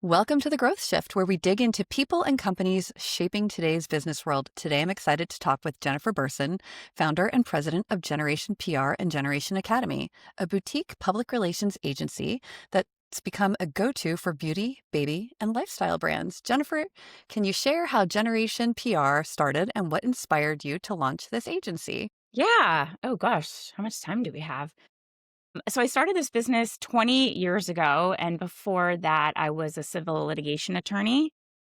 Welcome to the Growth Shift, where we dig into people and companies shaping today's business world. Today, I'm excited to talk with Jennifer Berson, founder and president of Generation PR and Generation Academy, a boutique public relations agency that's become a go-to for beauty, baby, and lifestyle brands. Jennifer, can you share how Generation PR started and what inspired you to launch this agency? Yeah. Oh gosh, how much time do we have? So I started this business 20 years ago, and before that, I was a civil litigation attorney.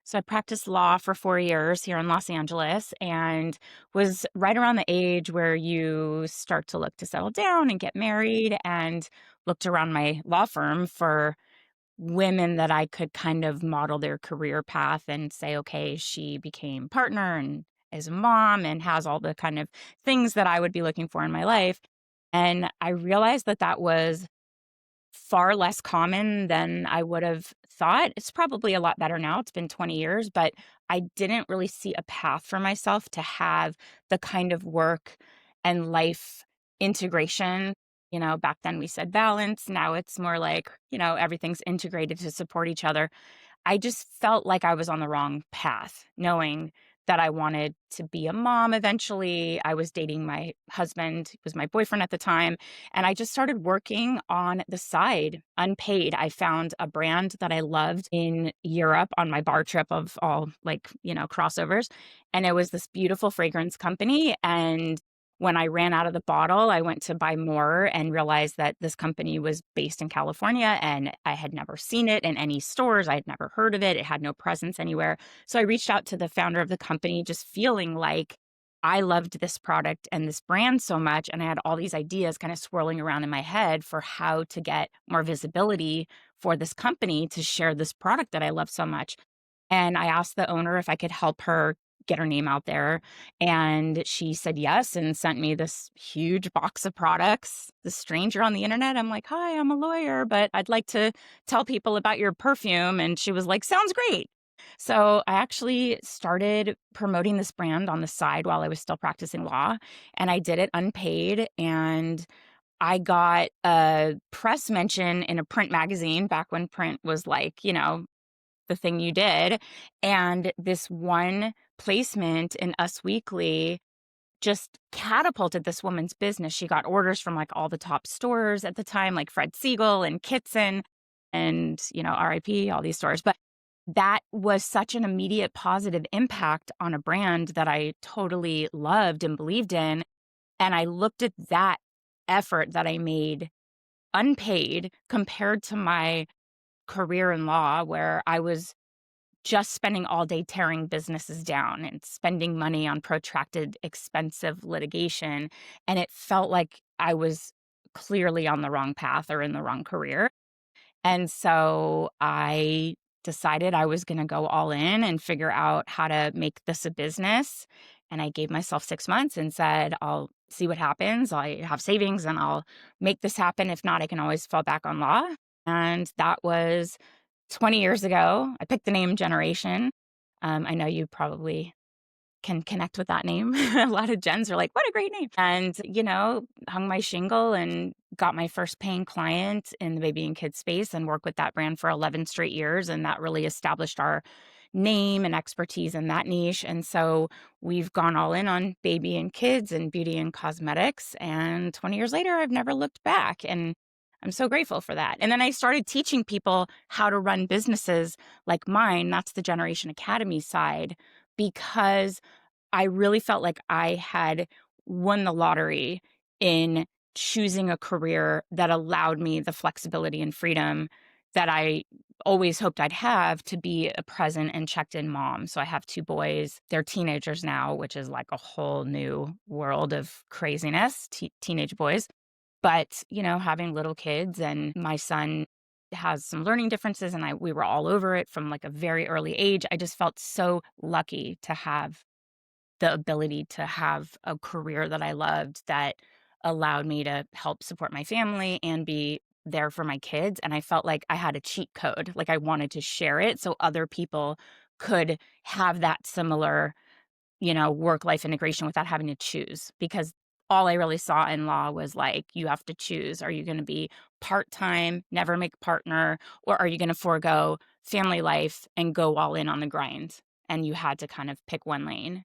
So I practiced law for 4 years here in Los Angeles and was right around the age where you start to look to settle down and get married, and looked around my law firm for women that I could kind of model their career path and say, okay, she became partner and is a mom and has all the kind of things that I would be looking for in my life. And I realized that that was far less common than I would have thought. It's probably a lot better now. It's been 20 years, but I didn't really see a path for myself to have the kind of work and life integration. Back then we said balance. Now it's more like, everything's integrated to support each other. I just felt like I was on the wrong path, knowing that I wanted to be a mom eventually. I was dating my husband, he was my boyfriend at the time, and I just started working on the side, unpaid. I found a brand that I loved in Europe on my bar trip of all crossovers, and it was this beautiful fragrance company. And when I ran out of the bottle, I went to buy more and realized that this company was based in California and I had never seen it in any stores. I had never heard of it. It had no presence anywhere. So I reached out to the founder of the company, just feeling like I loved this product and this brand so much. And I had all these ideas kind of swirling around in my head for how to get more visibility for this company to share this product that I love so much. And I asked the owner if I could help her get her name out there. And she said yes and sent me this huge box of products. The stranger on the internet, I'm like, hi, I'm a lawyer, but I'd like to tell people about your perfume. And she was like, sounds great. So I actually started promoting this brand on the side while I was still practicing law. And I did it unpaid. And I got a press mention in a print magazine back when print was like, the thing you did. And this one placement in Us Weekly just catapulted this woman's business. She got orders from like all the top stores at the time, like Fred Siegel and Kitson and, RIP, all these stores. But that was such an immediate positive impact on a brand that I totally loved and believed in. And I looked at that effort that I made unpaid compared to my career in law, where I was just spending all day tearing businesses down and spending money on protracted, expensive litigation. And it felt like I was clearly on the wrong path or in the wrong career. And so I decided I was going to go all in and figure out how to make this a business. And I gave myself 6 months and said, I'll see what happens. I have savings and I'll make this happen. If not, I can always fall back on law. And that was 20 years ago. I picked the name Generation. I know you probably can connect with that name. A lot of gens are like, what a great name. And, hung my shingle and got my first paying client in the baby and kids space and worked with that brand for 11 straight years. And that really established our name and expertise in that niche. And so we've gone all in on baby and kids and beauty and cosmetics. And 20 years later, I've never looked back. And I'm so grateful for that. And then I started teaching people how to run businesses like mine. That's the Generation Academy side, because I really felt like I had won the lottery in choosing a career that allowed me the flexibility and freedom that I always hoped I'd have to be a present and checked in mom. So I have two boys. They're teenagers now, which is like a whole new world of craziness, teenage boys. But, having little kids, and my son has some learning differences, and we were all over it from like a very early age. I just felt so lucky to have the ability to have a career that I loved that allowed me to help support my family and be there for my kids. And I felt like I had a cheat code, like I wanted to share it so other people could have that similar, work life integration without having to choose, because all I really saw in law was like, you have to choose. Are you going to be part time, never make partner, or are you going to forego family life and go all in on the grind? And you had to kind of pick one lane.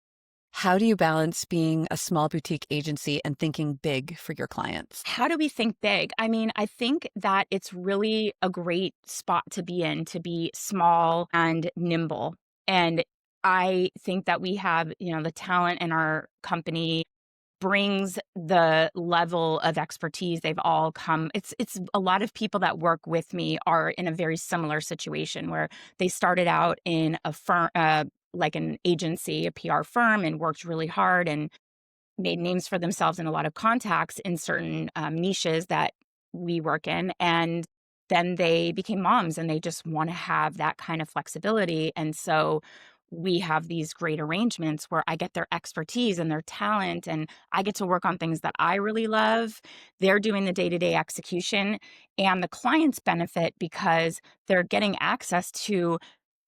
How do you balance being a small boutique agency and thinking big for your clients? How do we think big? I mean, I think that it's really a great spot to be in, to be small and nimble. And I think that we have, the talent in our company brings the level of expertise. They've all come. It's a lot of people that work with me are in a very similar situation where they started out in a firm, like an agency, a PR firm, and worked really hard and made names for themselves and a lot of contacts in certain niches that we work in. And then they became moms and they just want to have that kind of flexibility. And so we have these great arrangements where I get their expertise and their talent, and I get to work on things that I really love. They're doing the day to day execution, and the clients benefit because they're getting access to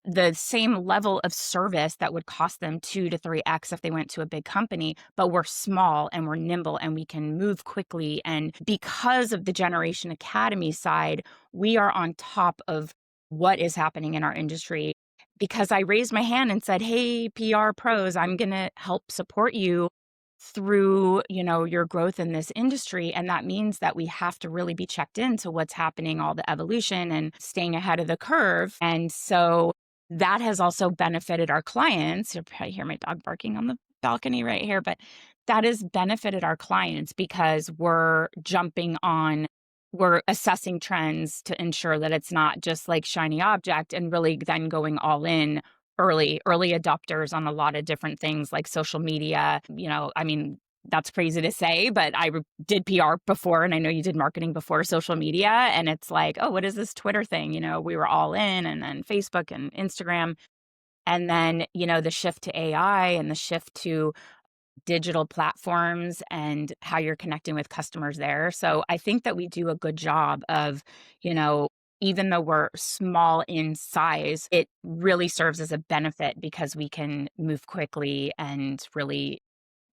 the same level of service that would cost them 2 to 3x if they went to a big company, but we're small and we're nimble and we can move quickly. And because of the Generation Academy side, we are on top of what is happening in our industry. Because I raised my hand and said, "Hey, PR pros, I'm going to help support you through, your growth in this industry." And that means that we have to really be checked into what's happening, all the evolution and staying ahead of the curve. And so that has also benefited our clients. You'll probably hear my dog barking on the balcony right here, but that has benefited our clients because we're assessing trends to ensure that it's not just like shiny object, and really then going all in early adopters on a lot of different things like social media. I mean, that's crazy to say, but did PR before, and I know you did marketing before social media. And it's like, oh, what is this Twitter thing? We were all in, and then Facebook and Instagram. And then, the shift to AI and the shift to digital platforms and how you're connecting with customers there. So I think that we do a good job of, you know, even though we're small in size, it really serves as a benefit because we can move quickly and really,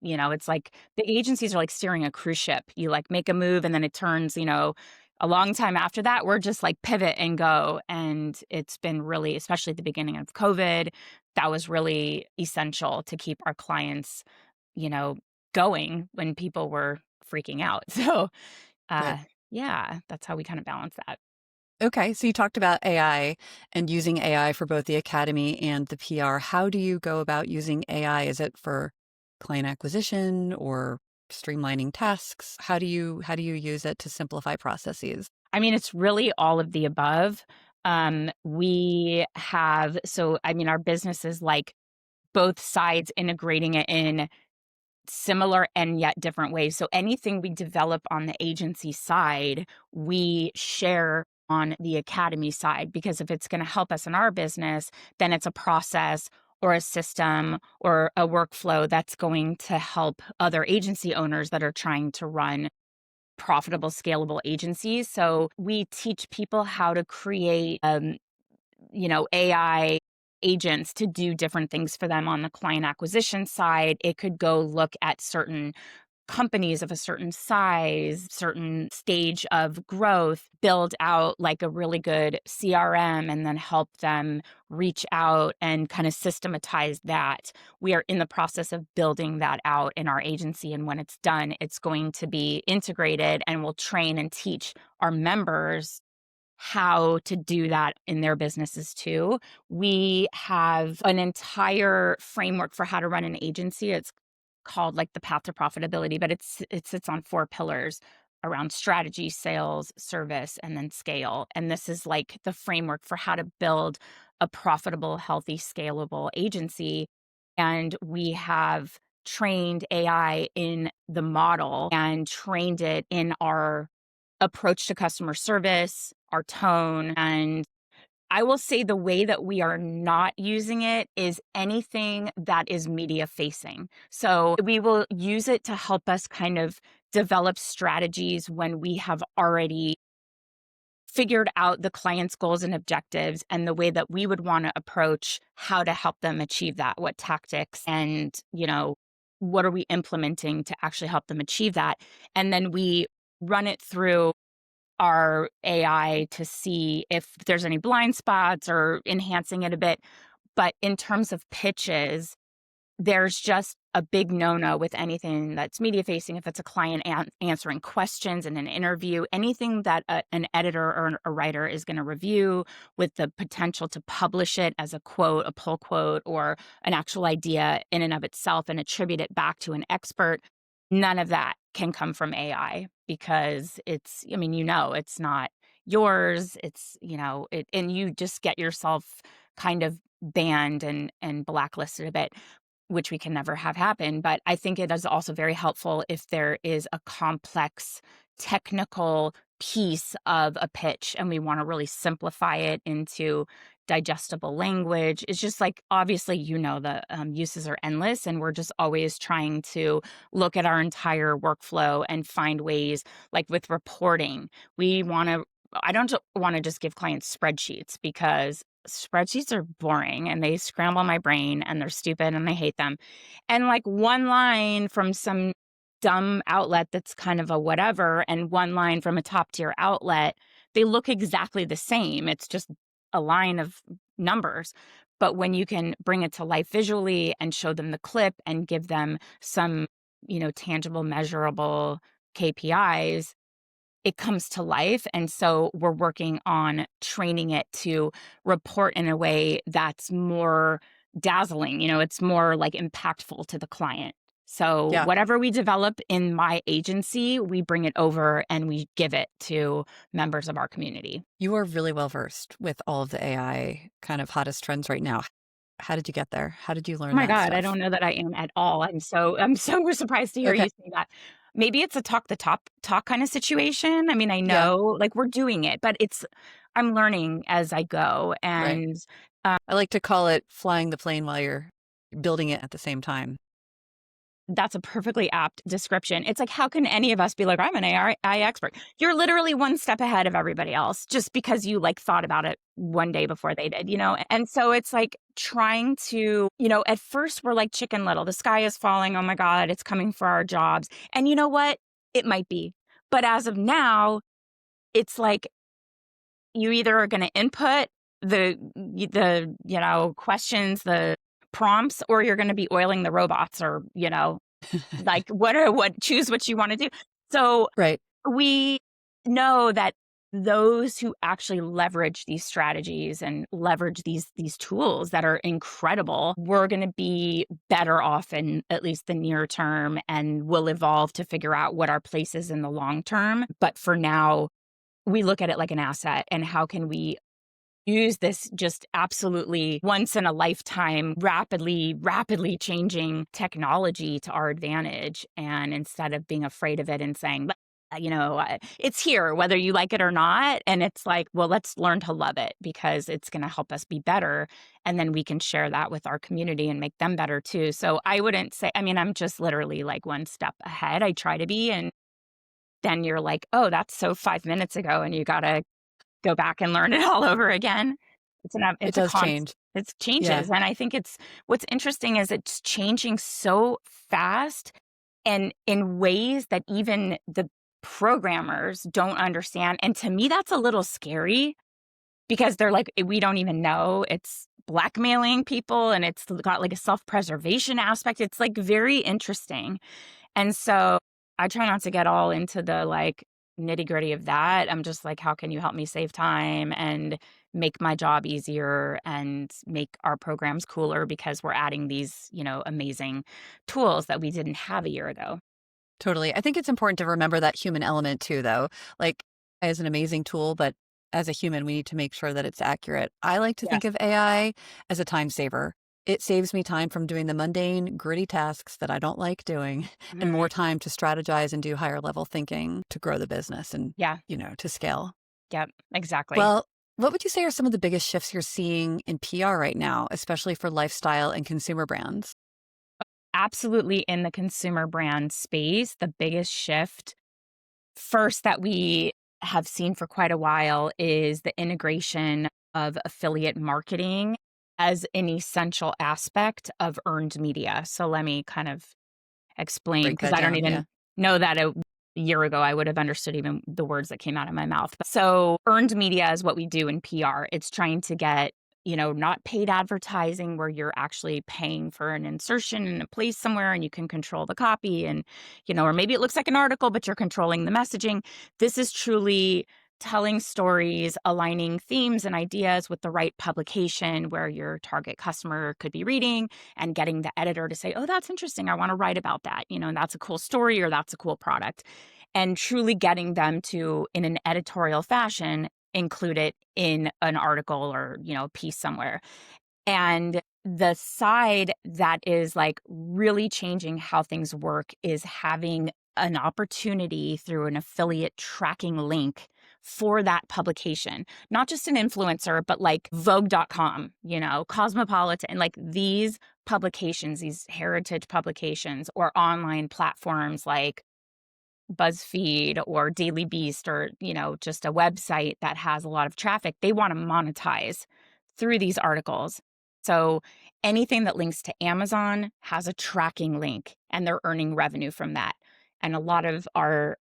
it's like the agencies are like steering a cruise ship. You like make a move and then it turns, a long time after that, we're just like pivot and go. And it's been really, especially at the beginning of COVID, that was really essential to keep our clients, you know, going when people were freaking out. So, uh, Good. yeah, that's how we kind of balance that. Okay, so you talked about AI and using AI for both the academy and the PR. How do you go about using AI? Is it for client acquisition or streamlining tasks? How do you use it to simplify processes? I mean, it's really all of the above. Our business is like both sides integrating it in similar and yet different ways. So anything we develop on the agency side, we share on the academy side, because if it's going to help us in our business, then it's a process or a system or a workflow that's going to help other agency owners that are trying to run profitable, scalable agencies. So we teach people how to create AI agents to do different things for them on the client acquisition side. It could go look at certain companies of a certain size, certain stage of growth, build out like a really good CRM, and then help them reach out and kind of systematize that. We are in the process of building that out in our agency. And when it's done, it's going to be integrated and we'll train and teach our members how to do that in their businesses too. We have an entire framework for how to run an agency. It's called like the path to profitability, but it sits on 4 pillars around strategy, sales, service, and then scale. And this is like the framework for how to build a profitable, healthy, scalable agency. And we have trained AI in the model and trained it in our approach to customer service, our tone. And I will say the way that we are not using it is anything that is media facing. So we will use it to help us kind of develop strategies when we have already figured out the client's goals and objectives and the way that we would want to approach how to help them achieve that, what tactics and, what are we implementing to actually help them achieve that? And then we run it through our AI to see if there's any blind spots or enhancing it a bit. But in terms of pitches, there's just a big no-no with anything that's media facing. If it's a client answering questions in an interview, anything that an editor or a writer is going to review with the potential to publish it as a quote, a pull quote, or an actual idea in and of itself and attribute it back to an expert, none of that can come from AI because it's, I mean, it's not yours. It's, and you just get yourself kind of banned and blacklisted a bit, which we can never have happen. But I think it is also very helpful if there is a complex technical piece of a pitch and we want to really simplify it into digestible language. It's just like, obviously, the uses are endless, and we're just always trying to look at our entire workflow and find ways, like with reporting, I don't want to just give clients spreadsheets because spreadsheets are boring and they scramble my brain and they're stupid and I hate them. And like one line from some dumb outlet that's kind of a whatever, and one line from a top tier outlet, they look exactly the same. It's just a line of numbers. But when you can bring it to life visually and show them the clip and give them some, tangible, measurable KPIs, it comes to life. And so we're working on training it to report in a way that's more dazzling, it's more like impactful to the client. So Yeah. whatever we develop in my agency, we bring it over and we give it to members of our community. You are really well versed with all of the AI kind of hottest trends right now. How did you get there? How did you Oh learn my that god, I stuff? don't know that I am at all. I'm so surprised to hear Okay. you say that. Maybe it's a talk the talk kind of situation. I mean, I Yeah. know, like, we're doing it, but I'm learning as I go, Right. and I like to call it flying the plane while you're building it at the same time. that's a perfectly apt description. It's like, how can any of us be like, I'm an AI expert? You're literally one step ahead of everybody else just because you like thought about it one day before they did, And so it's like trying to, at first we're like Chicken Little, the sky is falling. Oh my God, it's coming for our jobs. And you know what? It might be. But as of now, it's like you either are going to input the questions, the prompts, or you're going to be oiling the robots or, like choose what you want to do. So Right. we know that those who actually leverage these strategies and leverage these tools that are incredible, we're going to be better off in at least the near term, and will evolve to figure out what our place is in the long term. But for now, we look at it like an asset, and how can we use this just absolutely once in a lifetime, rapidly changing technology to our advantage. And instead of being afraid of it and saying, it's here, whether you like it or not. And it's like, well, let's learn to love it because it's going to help us be better. And then we can share that with our community and make them better too. So I wouldn't say, I'm just literally like one step ahead. I try to be. And then you're like, oh, that's so 5 minutes ago. And you got to go back and learn it all over again. It It's a does constant. change. It Yeah. changes, and I think what's interesting is it's changing so fast and in ways that even the programmers don't understand. And to me, that's a little scary because they're like, we don't even know. It's blackmailing people, and it's got like a self-preservation aspect. It's like very interesting. And so I try not to get all into the like nitty-gritty of that. I'm just like, how can you help me save time and make my job easier and make our programs cooler because we're adding these, amazing tools that we didn't have a year ago. Totally. I think it's important to remember that human element too, though. Like, AI is an amazing tool, but as a human, we need to make sure that it's accurate. I like to think Yes. of AI as a time saver. It saves me time from doing the mundane, gritty tasks that I don't like doing, and Mhm. more time to strategize and do higher level thinking to grow the business and, Yeah. to scale. Yep. Exactly. Well, what would you say are some of the biggest shifts you're seeing in PR right now, especially for lifestyle and consumer brands? Absolutely, in the consumer brand space, the biggest shift first that we have seen for quite a while is the integration of affiliate marketing as an essential aspect of earned media. So let me kind of explain, Break because that I don't down, even yeah. know that a year ago I would have understood even the words that came out of my mouth. So earned media is what we do in PR. It's trying to get, not paid advertising where you're actually paying for an insertion in a place somewhere and you can control the copy and, or maybe it looks like an article, but you're controlling the messaging. This is truly telling stories, aligning themes and ideas with the right publication where your target customer could be reading, and getting the editor to say, oh, that's interesting. I want to write about that. And that's a cool story or that's a cool product. And truly getting them to, in an editorial fashion, include it in an article or, a piece somewhere. And the side that is like really changing how things work is having an opportunity through an affiliate tracking link for that publication. Not just an influencer, but like Vogue.com, Cosmopolitan, like these publications, these heritage publications or online platforms like BuzzFeed or Daily Beast or, just a website that has a lot of traffic, they want to monetize through these articles. So anything that links to Amazon has a tracking link and they're earning revenue from that. And a lot of our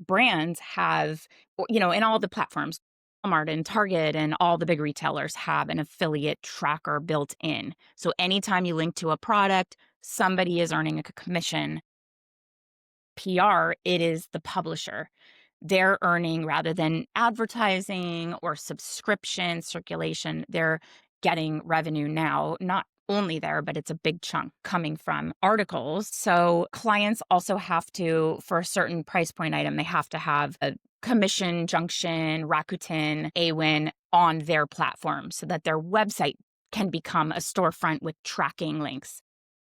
brands have, in all the platforms, Walmart and Target and all the big retailers have an affiliate tracker built in. So anytime you link to a product, somebody is earning a commission. PR, it is the publisher. They're earning rather than advertising or subscription circulation, they're getting revenue now, not only there, but it's a big chunk coming from articles. So clients also have to, for a certain price point item, they have to have a commission, Junction, Rakuten, Awin on their platform so that their website can become a storefront with tracking links.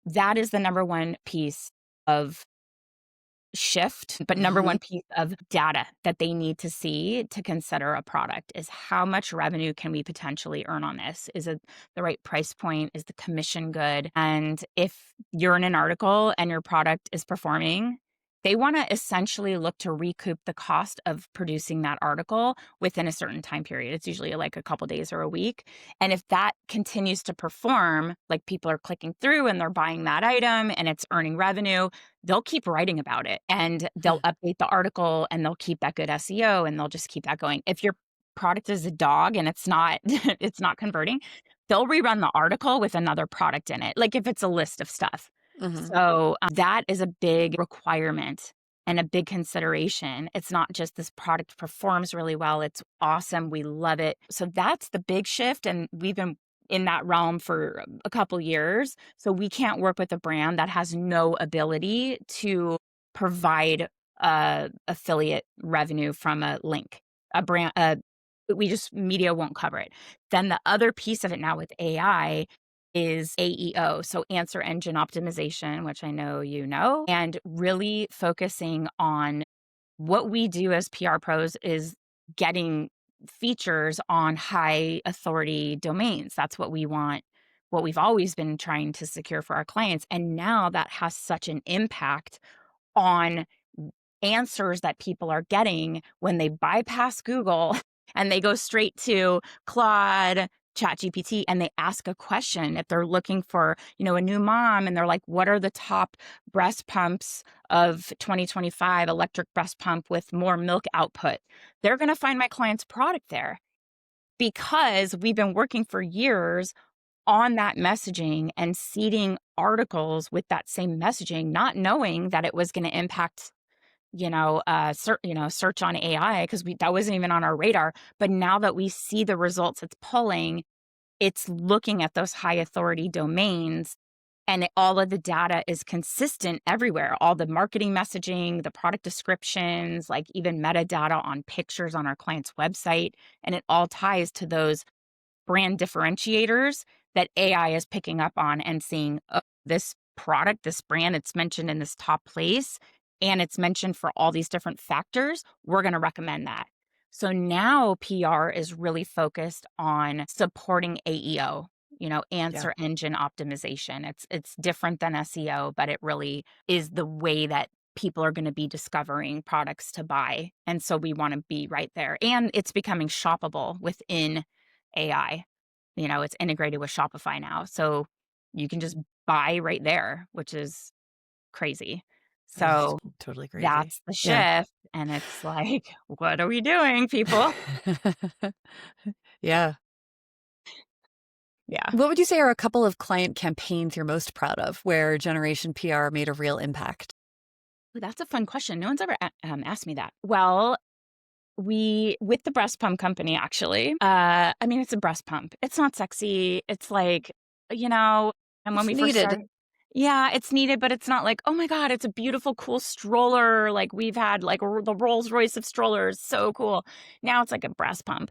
That is the number one piece of shift, but number Mhm. one piece of data that they need to see to consider a product is how much revenue can we potentially earn on this? Is it the right price point? Is the commission good? And if you're in an article and your product is performing, they want to essentially look to recoup the cost of producing that article within a certain time period. It's usually like a couple days or a week. And if that continues to perform, like people are clicking through and they're buying that item and it's earning revenue, they'll keep writing about it and they'll update the article and they'll keep that good SEO and they'll just keep that going. If your product is a dog and it's not it's not converting, they'll rerun the article with another product in it. Like if it's a list of stuff. Mhm. So that is a big requirement and a big consideration. It's not just this product performs really well. It's awesome. We love it. So that's the big shift. And we've been in that realm for a couple years. So we can't work with a brand that has no ability to provide affiliate revenue from a link. A brand, we just media won't cover it. Then the other piece of it now with AI is AEO, so answer engine optimization, which I know you know, and really focusing on what we do as PR pros is getting features on high authority domains. That's what we want, what we've always been trying to secure for our clients. And now that has such an impact on answers that people are getting when they bypass Google and they go straight to Claude, ChatGPT, and they ask a question. If they're looking for, a new mom and they're like, what are the top breast pumps of 2025, electric breast pump with more milk output? They're going to find my client's product there because we've been working for years on that messaging and seeding articles with that same messaging, not knowing that it was going to impact search on AI because we that wasn't even on our radar. But now that we see the results it's pulling, it's looking at those high authority domains and all of the data is consistent everywhere. All the marketing messaging, the product descriptions, like even metadata on pictures on our client's website. And it all ties to those brand differentiators that AI is picking up on and seeing, oh, this product, this brand, it's mentioned in this top place and it's mentioned for all these different factors. We're going to recommend that. So now PR is really focused on supporting AEO, Yeah. answer engine optimization. It's different than SEO, but it really is the way that people are going to be discovering products to buy. And so we want to be right there. And it's becoming shoppable within AI. It's integrated with Shopify now. So you can just buy right there, which is crazy. That's So totally crazy. that's the Yeah. shift. And it's like, what are we doing, people? Yeah. Yeah. What would you say are a couple of client campaigns you're most proud of where Generation PR made a real impact? Well, that's a fun question. No one's ever asked me that. Well, we with the breast pump company, actually. I mean, it's a breast pump. It's not sexy. It's like, you know, and when It's we first needed. started, yeah, it's needed, but it's not like, oh my God, it's a beautiful, cool stroller. Like we've had like the Rolls Royce of strollers. So cool. Now it's like a breast pump.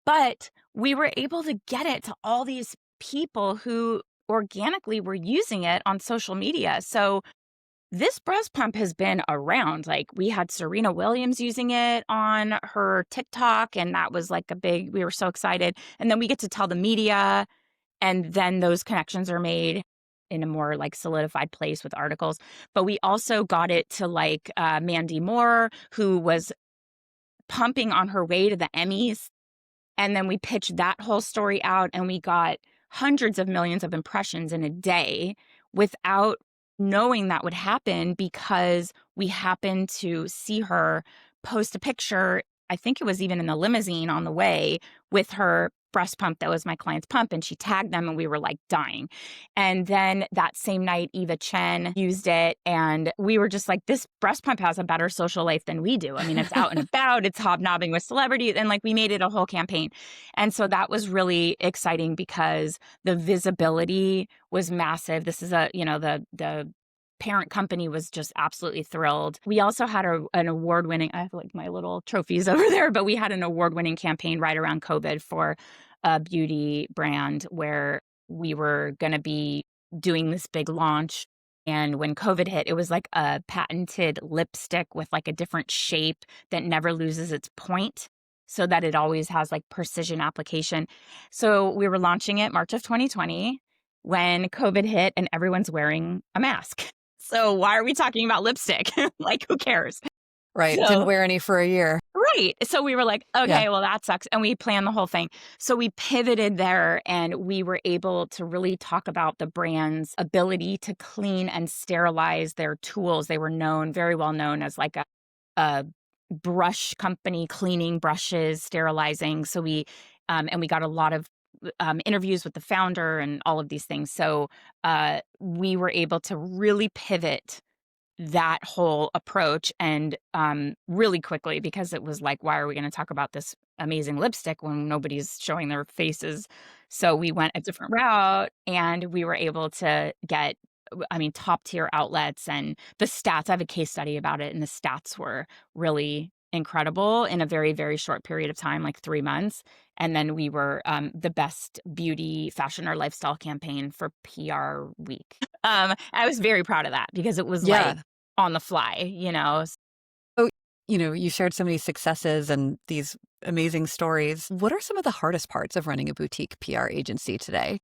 But we were able to get it to all these people who organically were using it on social media. So this breast pump has been around. Like, we had Serena Williams using it on her TikTok, and that was like we were so excited. And then we get to tell the media, and then those connections are made in a more like solidified place with articles. But we also got it to like Mandy Moore, who was pumping on her way to the Emmys, and then we pitched that whole story out, and we got hundreds of millions of impressions in a day without knowing that would happen, because we happened to see her post a picture. I think it was even in the limousine on the way, with her breast pump that was my client's pump, and she tagged them, and we were like dying. And then that same night, Eva Chen used it, and we were just like, this breast pump has a better social life than we do. I mean, it's out and about, it's hobnobbing with celebrities, and like we made it a whole campaign. And so that was really exciting because the visibility was massive. This is the parent company was just absolutely thrilled. We also had an award-winning, I have like my little trophies over there, but we had an award-winning campaign right around COVID for a beauty brand where we were going to be doing this big launch. And when COVID hit, it was like a patented lipstick with like a different shape that never loses its point, so that it always has like precision application. So we were launching it March of 2020 when COVID hit and everyone's wearing a mask. So why are we talking about lipstick? Like, who cares? Right. Didn't So wear any for a year. right. So we were like, Yeah. okay, well, that sucks. And we planned the whole thing. So we pivoted there, and we were able to really talk about the brand's ability to clean and sterilize their tools. They were very well known as like a brush company, cleaning brushes, sterilizing. So and we got a lot of interviews with the founder and all of these things. So we were able to really pivot that whole approach, and really quickly, because it was like, why are we going to talk about this amazing lipstick when nobody's showing their faces? So we went a different route, and we were able to get, I mean, top tier outlets, and the stats. I have a case study about it, and the stats were really incredible in a very, very short period of time, like 3 months. And then we were the best beauty, fashion, or lifestyle campaign for PR week. I was very proud of that because it was like Yeah. on the fly. So, you shared so many successes and these amazing stories. What are some of the hardest parts of running a boutique PR agency today?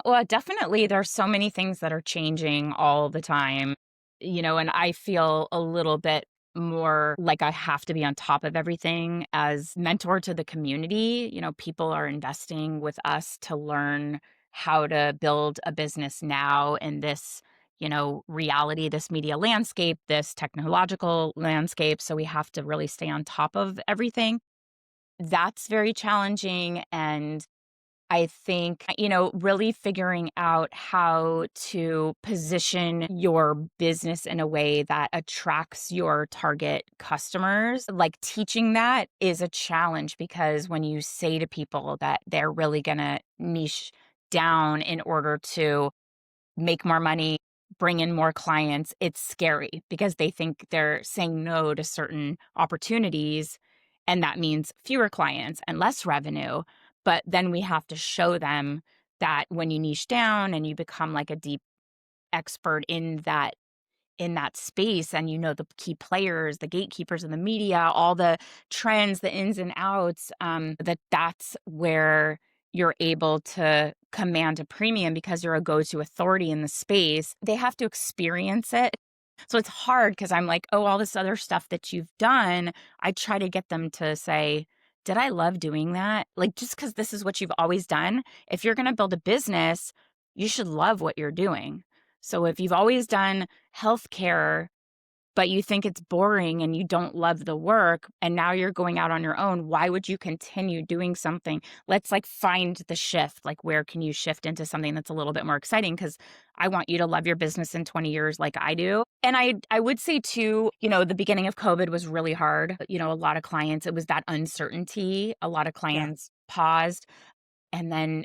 Well, definitely there's so many things that are changing all the time, and I feel a little bit more like I have to be on top of everything as mentor to the community. People are investing with us to learn how to build a business now in this, reality, this media landscape, this technological landscape. So we have to really stay on top of everything. That's very challenging. And I think, really figuring out how to position your business in a way that attracts your target customers. Like, teaching that is a challenge, because when you say to people that they're really going to niche down in order to make more money, bring in more clients, it's scary because they think they're saying no to certain opportunities. And that means fewer clients and less revenue. But then we have to show them that when you niche down and you become like a deep expert in that space, and the key players, the gatekeepers in the media, all the trends, the ins and outs, that's where you're able to command a premium because you're a go-to authority in the space. They have to experience it. So it's hard because I'm like, oh, all this other stuff that you've done, I try to get them to say, did I love doing that? Like, just because this is what you've always done, if you're going to build a business, you should love what you're doing. So if you've always done healthcare but you think it's boring and you don't love the work and now you're going out on your own, why would you continue doing something? Let's like find the shift. Like, where can you shift into something that's a little bit more exciting? Because I want you to love your business in 20 years like I do. And I would say too, the beginning of COVID was really hard. A lot of clients, it was that uncertainty. A lot of Yeah. clients paused. And then,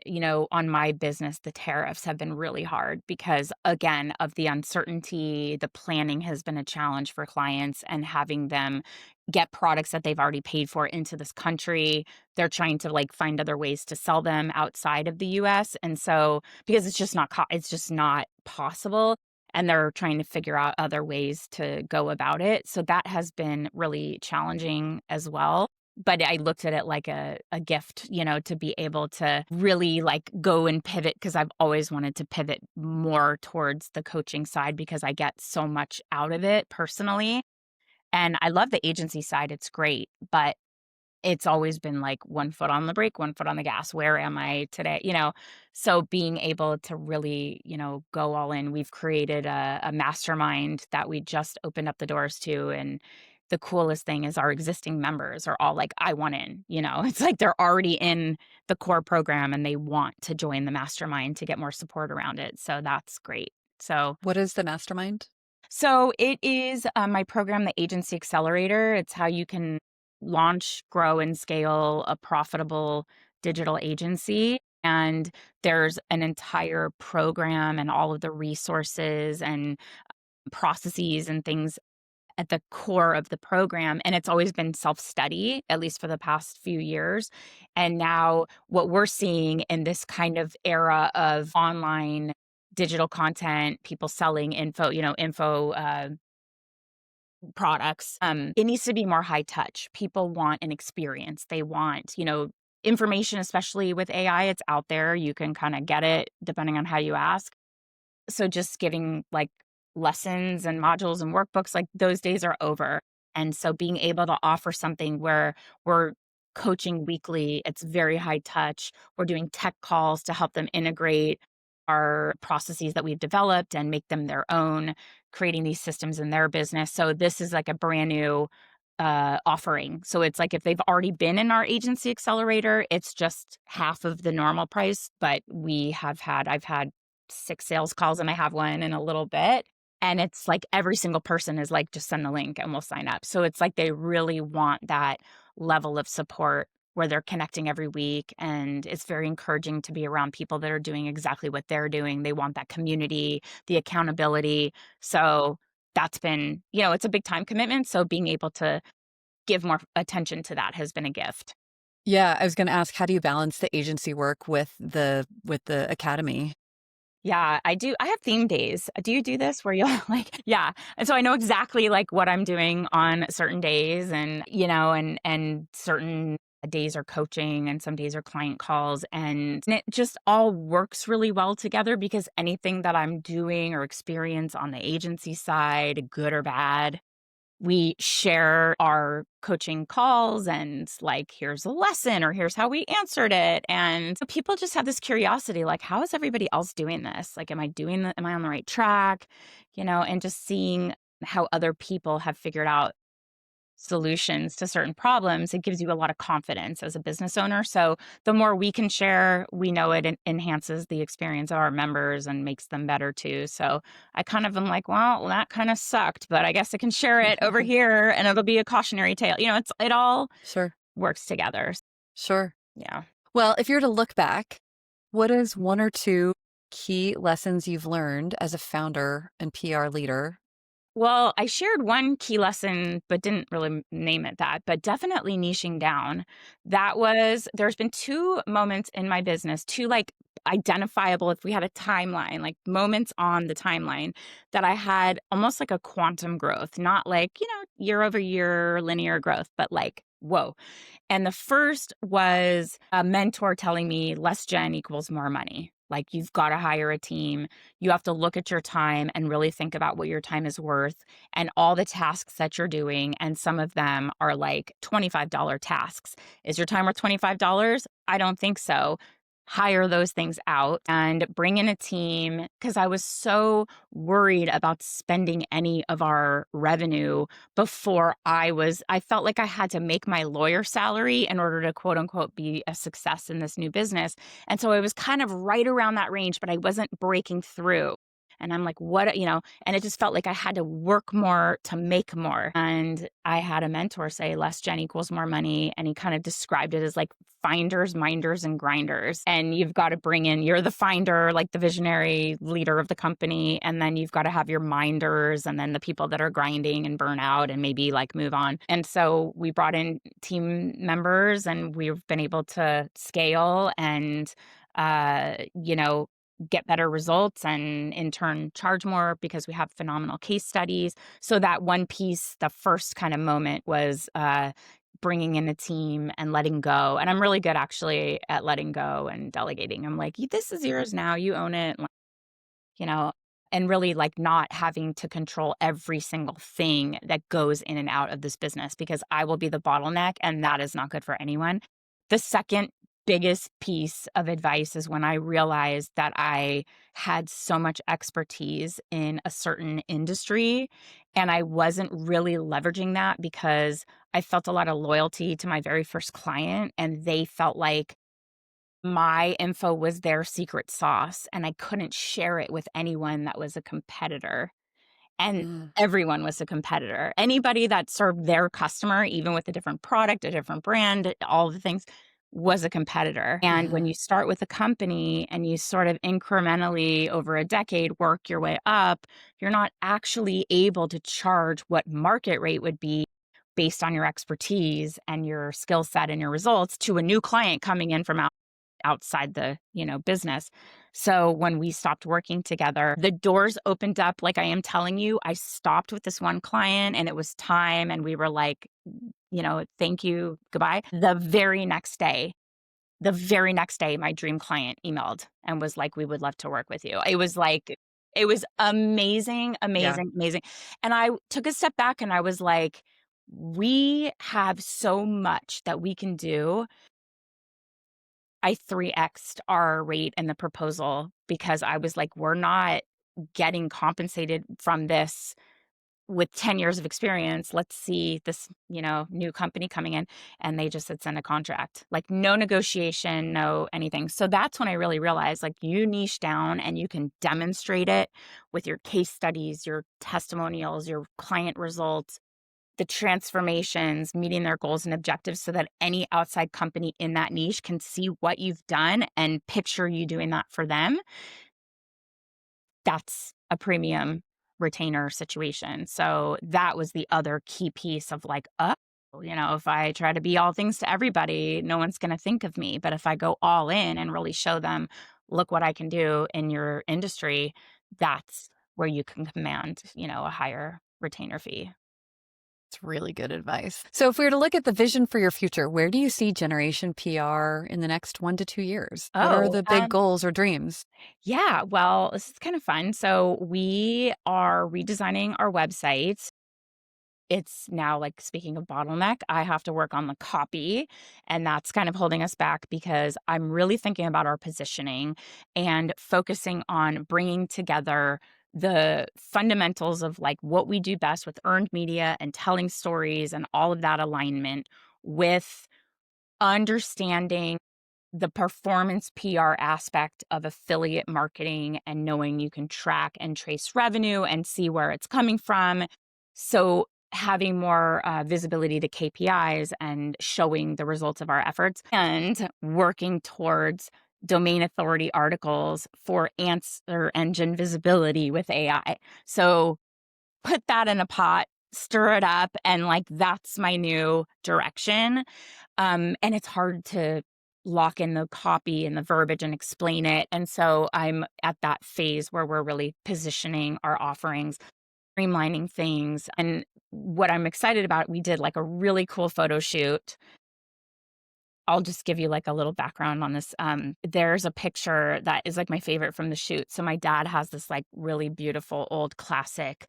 on my business, the tariffs have been really hard because, again, of the uncertainty. The planning has been a challenge for clients, and having them get products that they've already paid for into this country. They're trying to like find other ways to sell them outside of the US. And so, because it's just not possible. And they're trying to figure out other ways to go about it. So that has been really challenging as well. But I looked at it like a gift, to be able to really like go and pivot, because I've always wanted to pivot more towards the coaching side because I get so much out of it personally. And I love the agency side. It's great, but it's always been like one foot on the brake, one foot on the gas. Where am I today? So being able to really, go all in. We've created a mastermind that we just opened up the doors to. And the coolest thing is our existing members are all like, I want in, it's like they're already in the core program and they want to join the mastermind to get more support around it. So that's great. So What is the mastermind? so it is my program, the Agency Accelerator. It's how you can launch, grow, and scale a profitable digital agency. And there's an entire program and all of the resources and processes and things at the core of the program. And it's always been self study, at least for the past few years. And now, what we're seeing in this kind of era of online digital content, people selling info products, it needs to be more high touch. People want an experience. They want, information, especially with AI. It's out there. You can kind of get it depending on how you ask. So just giving like lessons and modules and workbooks, like those days are over. And so being able to offer something where we're coaching weekly, it's very high touch. We're doing tech calls to help them integrate our processes that we've developed and make them their own, creating these systems in their business. So this is like a brand new offering. So it's like if they've already been in our agency accelerator, it's just half of the normal price. But I've had 6 sales calls and I have one in a little bit. And it's like every single person is like, just send the link and we'll sign up. So it's like they really want that level of support where they're connecting every week. And it's very encouraging to be around people that are doing exactly what they're doing. They want that community, the accountability. So that's been, it's a big time commitment. So being able to give more attention to that has been a gift. Yeah, I was going to ask, how do you balance the agency work with the academy? Yeah, I do. I have theme days. Do you do this where you'll like, yeah. And so I know exactly like what I'm doing on certain days, and, and certain days are coaching and some days are client calls, and it just all works really well together because anything that I'm doing or experience on the agency side, good or bad, we share our coaching calls and like, here's a lesson or here's how we answered it. And so people just have this curiosity, like, how is everybody else doing this? Like, am I on the right track? And just seeing how other people have figured out solutions to certain problems, it gives you a lot of confidence as a business owner. So the more we can share, we know it enhances the experience of our members and makes them better too. So I kind of am like, well, that kind of sucked, but I guess I can share it over here and it'll be a cautionary tale. It all Sure. works together. Sure. Yeah. Well, if you're to look back, what is one or two key lessons you've learned as a founder and PR leader? Well, I shared one key lesson, but didn't really name it that, but definitely niching down. There's been two moments in my business, two like identifiable, if we had a timeline, like moments on the timeline that I had almost like a quantum growth, not like, year over year linear growth, but like, whoa. And the first was a mentor telling me less gen equals more money. Like, you've got to hire a team. You have to look at your time and really think about what your time is worth and all the tasks that you're doing. And some of them are like $25 tasks. Is your time worth $25? I don't think so. hire those things out and bring in a team because I was so worried about spending any of our revenue before I felt like I had to make my lawyer salary in order to quote unquote be a success in this new business. And so I was kind of right around that range, but I wasn't breaking through. And I'm like, what, and it just felt like I had to work more to make more. And I had a mentor say less gen equals more money. And he kind of described it as like finders, minders, and grinders. And you've got to bring in, you're the finder, like the visionary leader of the company. And then you've got to have your minders and then the people that are grinding and burn out and maybe like move on. And so we brought in team members and we've been able to scale and, get better results and in turn charge more because we have phenomenal case studies. So that one piece, the first kind of moment was bringing in a team and letting go. And I'm really good actually at letting go and delegating. I'm like, this is yours now. You own it. you know, and really like not having to control every single thing that goes in and out of this business because I will be the bottleneck and that is not good for anyone. The second biggest piece of advice is when I realized that I had so much expertise in a certain industry and I wasn't really leveraging that because I felt a lot of loyalty to my very first client and they felt like my info was their secret sauce and I couldn't share it with anyone that was a competitor. And Mm. everyone was a competitor. Anybody that served their customer, even with a different product, a different brand, all the things, was a competitor. And when Uh-huh. you start with a company and you sort of incrementally over a decade work your way up, you're not actually able to charge what market rate would be based on your expertise and your skill set and your results to a new client coming in from outside the, business. So when we stopped working together, the doors opened up like I am telling you. I stopped with this one client and it was time and we were like, thank you, goodbye. The very next day, my dream client emailed and was like, we would love to work with you. It was amazing, Yeah. amazing, amazing. And I took a step back and I was like, we have so much that we can do. I 3x'd our rate in the proposal because I was like, we're not getting compensated from this with 10 years of experience. Let's see this, new company coming in. And they just said, send a contract, like no negotiation, no anything. So that's when I really realized like you niche down and you can demonstrate it with your case studies, your testimonials, your client results, the transformations, meeting their goals and objectives so that any outside company in that niche can see what you've done and picture you doing that for them. That's a premium retainer situation. So that was the other key piece of like, if I try to be all things to everybody, no one's going to think of me. But if I go all in and really show them, look what I can do in your industry, that's where you can command, a higher retainer fee. It's really good advice. So, if we were to look at the vision for your future, where do you see Generation PR in the next 1 to 2 years? What are Oh, the big goals or dreams? yeah. Well, this is kind of fun. So we are redesigning our website. It's now like speaking of bottleneck, I have to work on the copy, and that's kind of holding us back because I'm really thinking about our positioning and focusing on bringing together the fundamentals of like what we do best with earned media and telling stories and all of that alignment with understanding the performance PR aspect of affiliate marketing and knowing you can track and trace revenue and see where it's coming from. So, having more visibility to KPIs and showing the results of our efforts and working towards domain authority articles for answer engine visibility with AI. So, put that in a pot, stir it up, and like that's my new direction. And it's hard to lock in the copy and the verbiage and explain it. And so I'm at that phase where we're really positioning our offerings, streamlining things. And what I'm excited about, we did like a really cool photo shoot. I'll just give you like a little background on this. There's a picture that is like my favorite from the shoot. So my dad has this like really beautiful old classic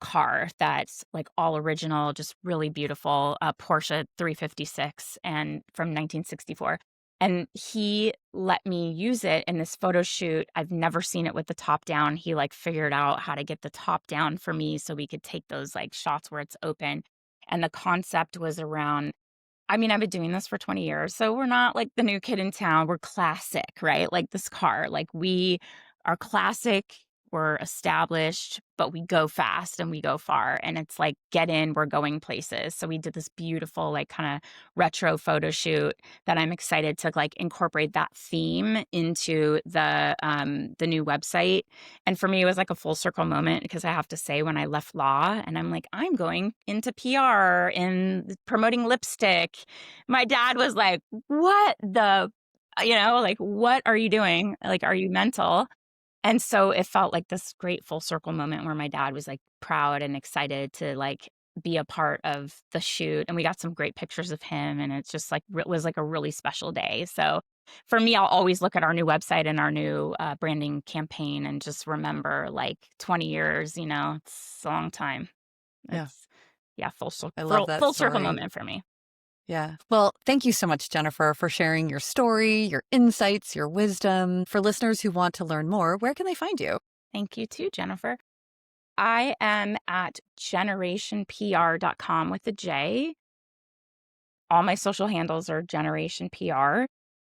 car that's like all original, just really beautiful, Porsche 356 and from 1964. And he let me use it in this photo shoot. I've never seen it with the top down. He like figured out how to get the top down for me so we could take those like shots where it's open. And the concept was around, I mean, I've been doing this for 20 years, so we're not like the new kid in town. We're classic, right? Like this car, like we are classic, we're established, but we go fast and we go far. And it's like, get in, we're going places. So we did this beautiful, like kind of retro photo shoot that I'm excited to like incorporate that theme into the new website. And for me, it was like a full circle moment because I have to say, when I left law and I'm like, I'm going into PR and promoting lipstick, my dad was like, what the, like, what are you doing? Like, are you mental? And so it felt like this great full circle moment where my dad was like proud and excited to like be a part of the shoot. And we got some great pictures of him. And it's just like, was like a really special day. So for me, I'll always look at our new website and our new branding campaign and just remember like 20 years, it's a long time. Yeah. It's, yeah, I love that full circle story. moment for me. Yeah. Well, thank you so much, Jennifer, for sharing your story, your insights, your wisdom. For listeners who want to learn more, where can they find you? Thank you too, Jennifer. I am at generationpr.com with a J. All my social handles are Generation PR.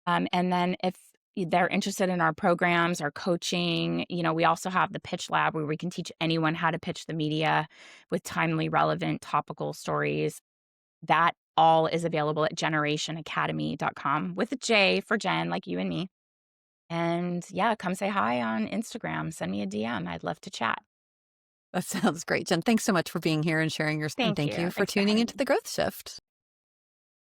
And then if they're interested in our programs, our coaching, we also have the Pitch Lab where we can teach anyone how to pitch the media with timely, relevant, topical stories. That all is available at generationacademy.com with a J for Jen, like you and me. And yeah, come say hi on Instagram. Send me a DM. I'd love to chat. That sounds great, Jen. Thanks so much for being here and sharing your, and Thank thank you. you for Thanks for tuning having into me. the Growth Shift.